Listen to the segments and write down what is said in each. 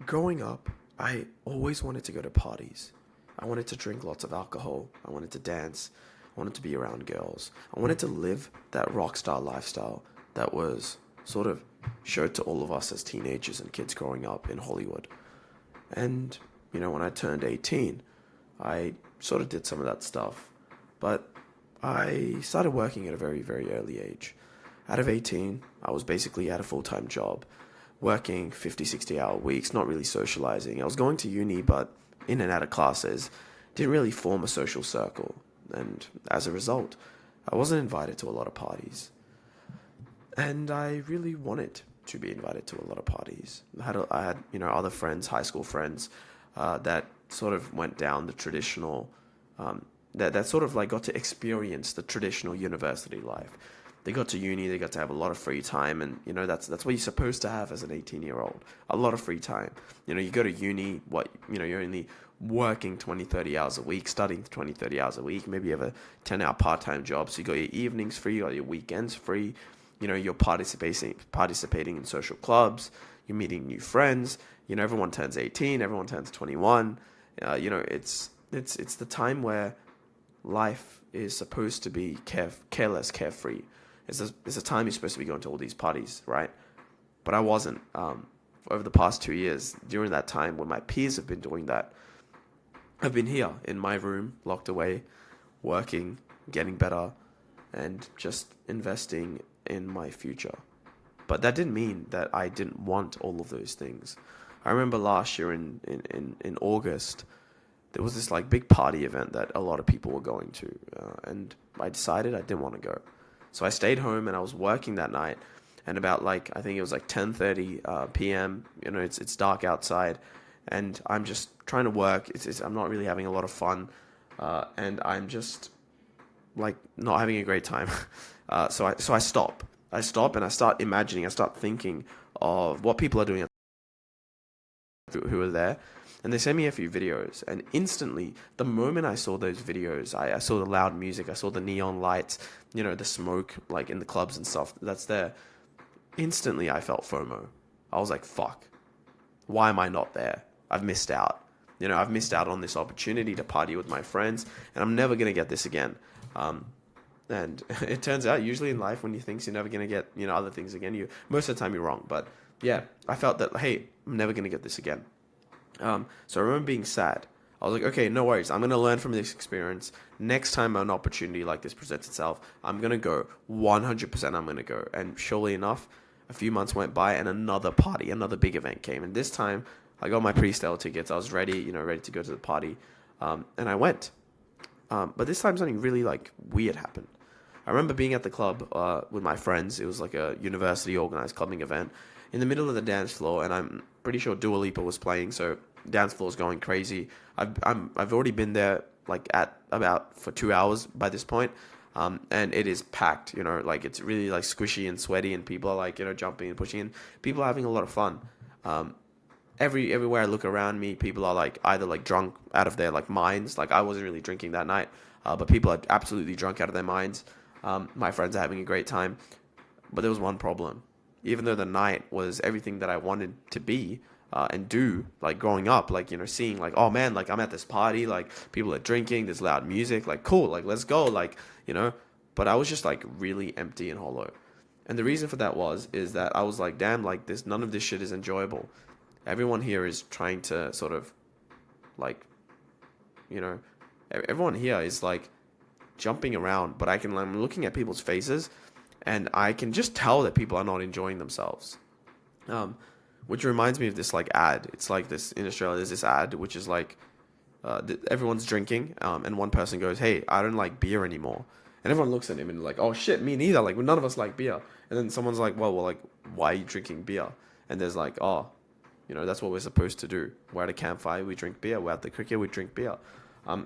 Growing up, I always wanted to go to parties. I wanted to drink lots of alcohol. I wanted to dance. I wanted to be around girls. I wanted to live that rock star lifestyle that was sort of showed to all of us as teenagers and kids growing up in Hollywood. And, when I turned 18, I sort of did some of that stuff. But I started working at a very, very early age. Out of 18, I was basically at a full time job, working 50, 60-hour weeks, not really socializing. I was going to uni, but in and out of classes, didn't really form a social circle. And as a result, I wasn't invited to a lot of parties. And I really wanted to be invited to a lot of parties. I had other friends, high school friends, that sort of went down the traditional, that sort of like got to experience the traditional university life. They got to uni, they got to have a lot of free time, and that's what you're supposed to have as an 18-year-old, a lot of free time. You go to uni, you're only working 20, 30 hours a week, studying 20, 30 hours a week. Maybe you have a 10-hour part-time job, so you got your evenings free, you got your weekends free. You're participating in social clubs, you're meeting new friends. Everyone turns 18, everyone turns 21. It's the time where life is supposed to be careless, carefree. It's a time you're supposed to be going to all these parties, right? But I wasn't. Over the past 2 years, during that time when my peers have been doing that, I've been here in my room, locked away, working, getting better, and just investing in my future. But that didn't mean that I didn't want all of those things. I remember last year in August, there was this like big party event that a lot of people were going to, and I decided I didn't want to go. So I stayed home and I was working that night. And about like I think it was like 10:30 p.m. It's dark outside, and I'm just trying to work. I'm not really having a lot of fun, and I'm just like not having a great time. So I stop. I stop and I start imagining. I start thinking of what people are doing who are there, and they sent me a few videos. And instantly, the moment I saw those videos, I saw the loud music, I saw the neon lights, the smoke like in the clubs and stuff that's there. Instantly, I felt FOMO. I was like, "Fuck, why am I not there? I've missed out. I've missed out on this opportunity to party with my friends, and I'm never gonna get this again." And it turns out, usually in life, when you think you're never gonna get, other things again, most of the time you're wrong. But yeah, I felt that, hey, I'm never gonna get this again. So I remember being sad. I was like, okay, no worries. I'm gonna learn from this experience. Next time an opportunity like this presents itself, I'm gonna go 100%. I'm gonna go. And surely enough, a few months went by, and another big event came. And this time, I got my pre-sale tickets. I was ready, ready to go to the party, and I went. But this time, something really like weird happened. I remember being at the club with my friends. It was like a university organized clubbing event in the middle of the dance floor, and I'm pretty sure Dua Lipa was playing, so dance floor is going crazy. I've already been there like at about for 2 hours by this point, and it is packed. Like it's really like squishy and sweaty, and people are like jumping and pushing, and people are having a lot of fun. Everywhere I look around me, people are like either like drunk out of their like minds. Like I wasn't really drinking that night, but people are absolutely drunk out of their minds. My friends are having a great time, but there was one problem. Even though the night was everything that I wanted to be and do, like growing up, like seeing like, oh man, like I'm at this party, like people are drinking, there's loud music, like cool, like let's go, like. But I was just like really empty and hollow. And the reason for that is that I was like, damn, like this, none of this shit is enjoyable. Everyone here is trying to sort of like, you know, everyone here is like jumping around, but I'm looking at people's faces, and I can just tell that people are not enjoying themselves. Um, which reminds me of this like ad. It's like this in Australia. There's this ad which is like everyone's drinking, and one person goes, "Hey, I don't like beer anymore," and everyone looks at him and like, "Oh shit, me neither. Like none of us like beer." And then someone's like, "Well, like why are you drinking beer?" And there's like, "Oh, that's what we're supposed to do. We're at a campfire, we drink beer. We're at the cricket, we drink beer."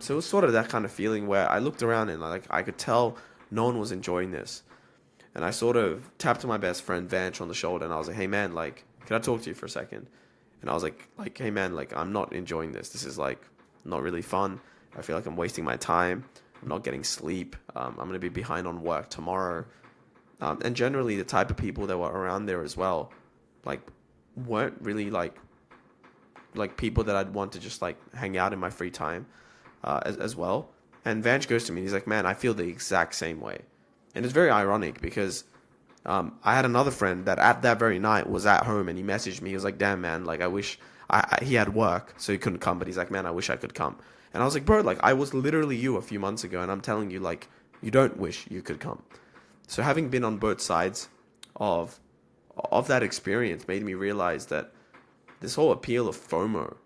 So it was sort of that kind of feeling where I looked around and like I could tell no one was enjoying this. And I sort of tapped my best friend Vanch on the shoulder, and I was like, "Hey man, like, can I talk to you for a second?" And I was like, "Hey man, like, I'm not enjoying this. This is like not really fun. I feel like I'm wasting my time. I'm not getting sleep. I'm gonna be behind on work tomorrow." And generally, the type of people that were around there as well, like, weren't really like like people that I'd want to just like hang out in my free time, as well. And Vanch goes to me, he's like, man, I feel the exact same way. And it's very ironic because I had another friend that at that very night was at home, and he messaged me. He was like, damn, man, like I wish he had work, so he couldn't come, but he's like, man, I wish I could come. And I was like, bro, like I was literally you a few months ago, and I'm telling you, like, you don't wish you could come. So having been on both sides of that experience made me realize that this whole appeal of FOMO,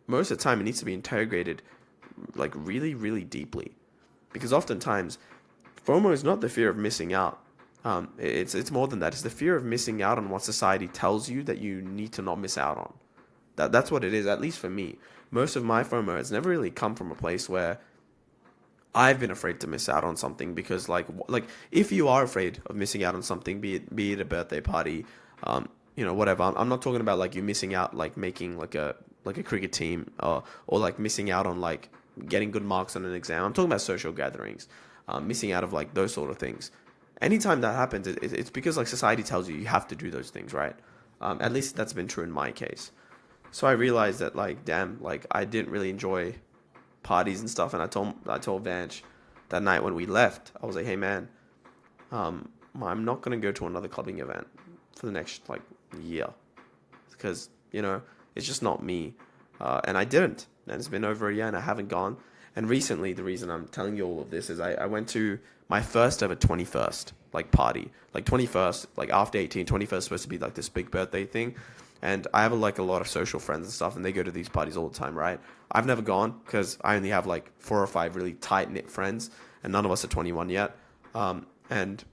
most of the time it needs to be integrated like really, really deeply. Because oftentimes FOMO is not the fear of missing out. It's more than that. It's the fear of missing out on what society tells you that you need to not miss out on. That's what it is, at least for me. Most of my FOMO has never really come from a place where I've been afraid to miss out on something, because like if you are afraid of missing out on something, be it a birthday party, whatever. I'm not talking about like you missing out like making like a cricket team, or like missing out on like getting good marks on an exam. I'm talking about social gatherings, missing out of like those sort of things. Anytime that happens, it's because like society tells you have to do those things, right? At least that's been true in my case. So I realized that like, damn, like I didn't really enjoy parties and stuff. And I told Vanch that night when we left, I was like, hey man, I'm not gonna go to another clubbing event for the next like year, because it's just not me. And I didn't. And it's been over a year and I haven't gone. And recently, the reason I'm telling you all of this is I went to my first ever 21st like party. Like 21st, like after 18, 21st is supposed to be like this big birthday thing. And I have like a lot of social friends and stuff, and they go to these parties all the time, right? I've never gone because I only have like 4 or 5 really tight knit friends, and none of us are 21 yet. And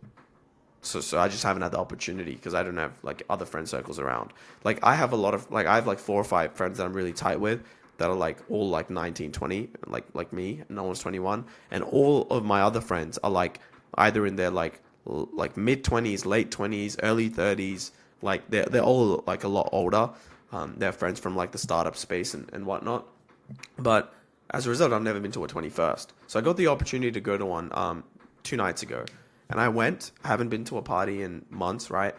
so I just haven't had the opportunity because I don't have like other friend circles around. Like I have I have like 4 or 5 friends that I'm really tight with that are like all like 19, 20, like me, and no one's 21. And all of my other friends are like either in their like mid 20s, late 20s, early 30s. Like they're all like a lot older. They're friends from like the startup space and whatnot. But as a result, I've never been to a 21st. So I got the opportunity to go to one 2 nights ago. And I went. I haven't been to a party in months, right?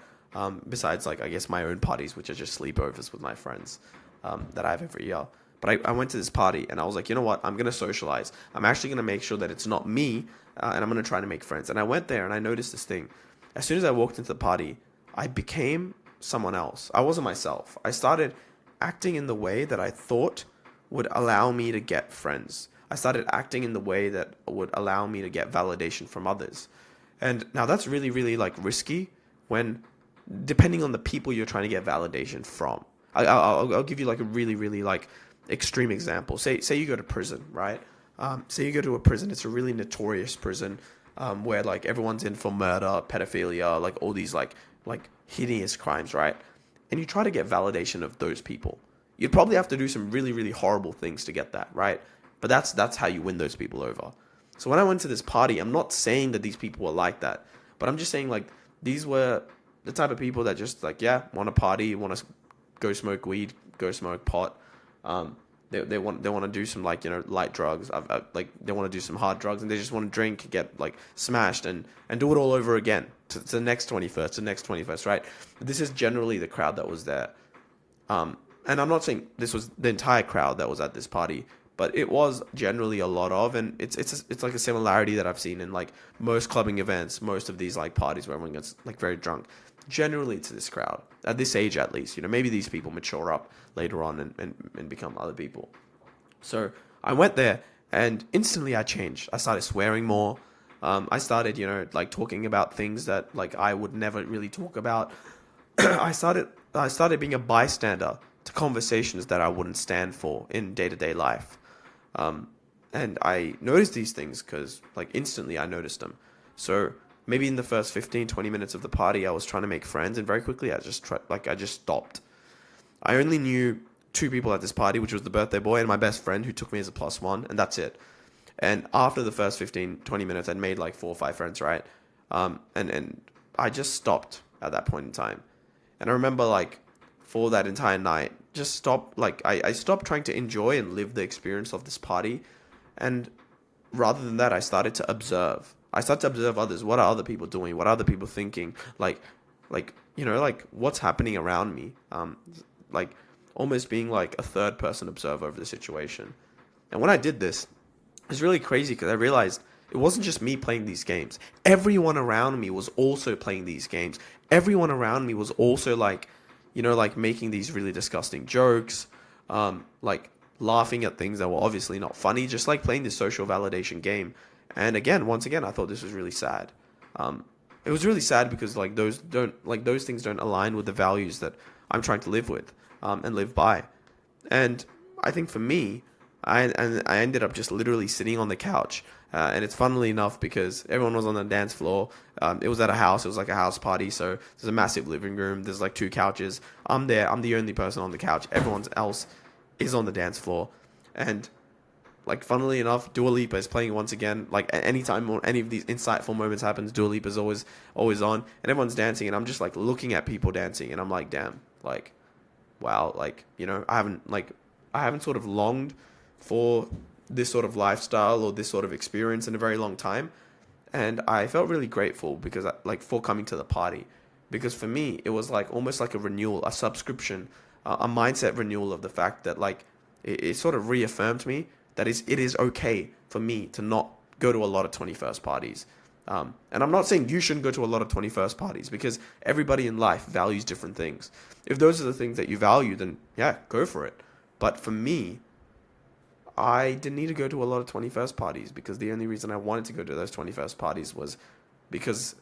Besides like I guess my own parties, which are just sleepovers with my friends that I have every year. But I went to this party and I was like, you know what? I'm going to socialize. I'm actually going to make sure that it's not me, and I'm going to try to make friends. And I went there and I noticed this thing. As soon as I walked into the party, I became someone else. I wasn't myself. I started acting in the way that I thought would allow me to get friends. I started acting in the way that would allow me to get validation from others. And now that's really, really like risky when, depending on the people you're trying to get validation from. I'll give you like a really, really like extreme example. Say you go to prison, right? Say you go to a prison. It's a really notorious prison where like everyone's in for murder, pedophilia, like all these like hideous crimes, right? And you try to get validation of those people. You'd probably have to do some really, really horrible things to get that, right? But that's how you win those people over. So when I went to this party, I'm not saying that these people were like that, but I'm just saying like these were the type of people that just like, yeah, want to party, want to go smoke weed, go smoke pot. They want to do some like light drugs. Like they want to do some hard drugs, and they just want to drink, get like smashed, and do it all over again to the next 21st, right? This is generally the crowd that was there. And I'm not saying this was the entire crowd that was at this party, but it was generally a lot of, and it's like a similarity that I've seen in like most clubbing events, most of these like parties where everyone gets like very drunk. Generally, to this crowd at this age, at least, maybe these people mature up later on and become other people. So I went there, and instantly I changed. I started swearing more. I started, like talking about things that like I would never really talk about. I started being a bystander to conversations that I wouldn't stand for in day-to-day life. And I noticed these things because like instantly I noticed them. So maybe in the first 15, 20 minutes of the party, I was trying to make friends, and very quickly I just stopped. I only knew 2 people at this party, which was the birthday boy and my best friend who took me as a +1, and that's it. And after the first 15, 20 minutes, I'd made like 4 or 5 friends, right? And I just stopped at that point in time. And I remember like for that entire night, just stopped, like I stopped trying to enjoy and live the experience of this party. And rather than that, I started to observe. I started to observe others. What are other people doing? What are other people thinking? Like what's happening around me? Like almost being like a third person observer of the situation. And when I did this, it was really crazy because I realized it wasn't just me playing these games. Everyone around me was also playing these games. Everyone around me was also like, like making these really disgusting jokes, like laughing at things that were obviously not funny, just like playing this social validation game. And again, once again, I thought this was really sad. It was really sad because those things don't align with the values that I'm trying to live with, and live by. And I think for me, I ended up just literally sitting on the couch. And it's funnily enough because everyone was on the dance floor. It was at a house. It was like a house party. So there's a massive living room. There's like 2 couches. I'm there. I'm the only person on the couch. Everyone else is on the dance floor. And like, funnily enough, Dua Lipa is playing once again. Like, anytime any of these insightful moments happens, Dua Lipa is always on. And everyone's dancing. And I'm just like looking at people dancing. And I'm like, damn, like, wow. Like, I haven't sort of longed for this sort of lifestyle or this sort of experience in a very long time. And I felt really grateful because for coming to the party, because for me, it was like almost like a renewal, a subscription, a mindset renewal of the fact that like, it sort of reaffirmed me that it is okay for me to not go to a lot of 21st parties. And I'm not saying you shouldn't go to a lot of 21st parties because everybody in life values different things. If those are the things that you value, then yeah, go for it. But for me, I didn't need to go to a lot of 21st parties because the only reason I wanted to go to those 21st parties was because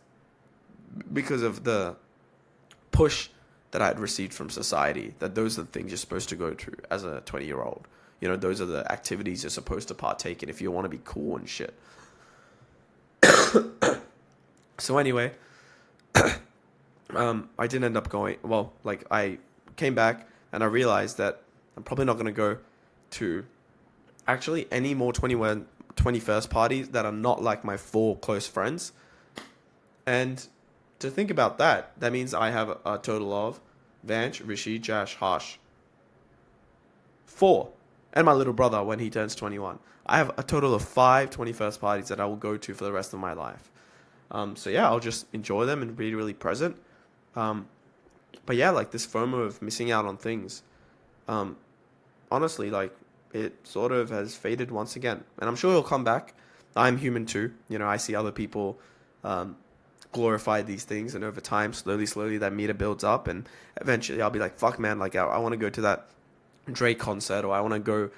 of the push that I had received from society, that those are the things you're supposed to go to as a 20-year-old. Those are the activities you're supposed to partake in if you want to be cool and shit. So anyway, I didn't end up going. Well, like, I came back and I realized that I'm probably not going to go to actually any more 21st parties that are not like my 4 close friends. And to think about that, that means I have a total of Vanch, Rishi, Jash, Harsh, 4. And my little brother when he turns 21. I have a total of 5 21st parties that I will go to for the rest of my life. So yeah, I'll just enjoy them and be really present. But yeah, like this FOMO of missing out on things, honestly, like, it sort of has faded once again. And I'm sure it'll come back. I'm human too. I see other people glorify these things. And over time, slowly, that meter builds up. And eventually I'll be like, fuck, man, like, I want to go to that Drake concert. Or I want to go,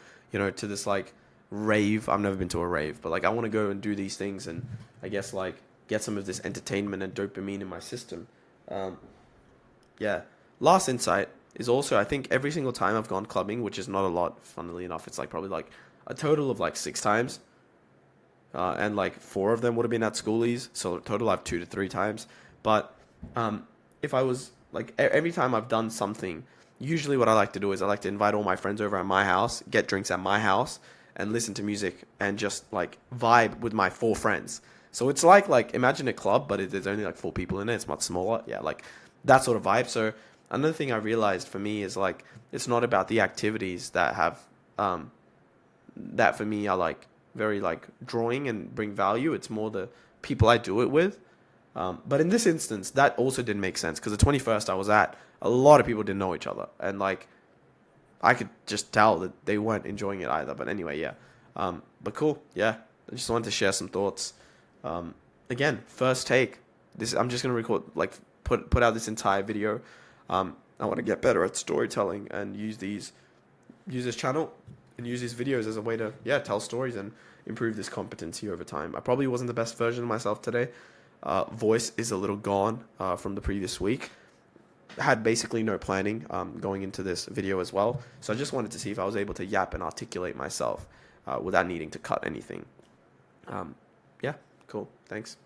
to this, like, rave. I've never been to a rave. But, like, I want to go and do these things. And I guess, like, get some of this entertainment and dopamine in my system. Yeah. Last insight is also, I think every single time I've gone clubbing, which is not a lot, funnily enough, it's like probably like a total of like 6 times. And like 4 of them would have been at schoolies. So total I've 2 to 3 times. But if I was like, every time I've done something, usually what I like to do is I like to invite all my friends over at my house, get drinks at my house, and listen to music and just like vibe with my 4 friends. So it's like imagine a club, but there's only like 4 people in it. It's much smaller. Yeah, like that sort of vibe. So another thing I realized for me is like, it's not about the activities that have, that for me are like very like drawing and bring value. It's more the people I do it with. But in this instance, that also didn't make sense because the 21st I was at, a lot of people didn't know each other. And like, I could just tell that they weren't enjoying it either. But anyway, yeah. But cool. Yeah. I just wanted to share some thoughts. Again, first take. I'm just going to record, like, put out this entire video. I want to get better at storytelling and use this channel and use these videos as a way to, tell stories and improve this competency over time. I probably wasn't the best version of myself today. Voice is a little gone from the previous week. Had basically no planning going into this video as well. So I just wanted to see if I was able to yap and articulate myself without needing to cut anything. Yeah, cool. Thanks.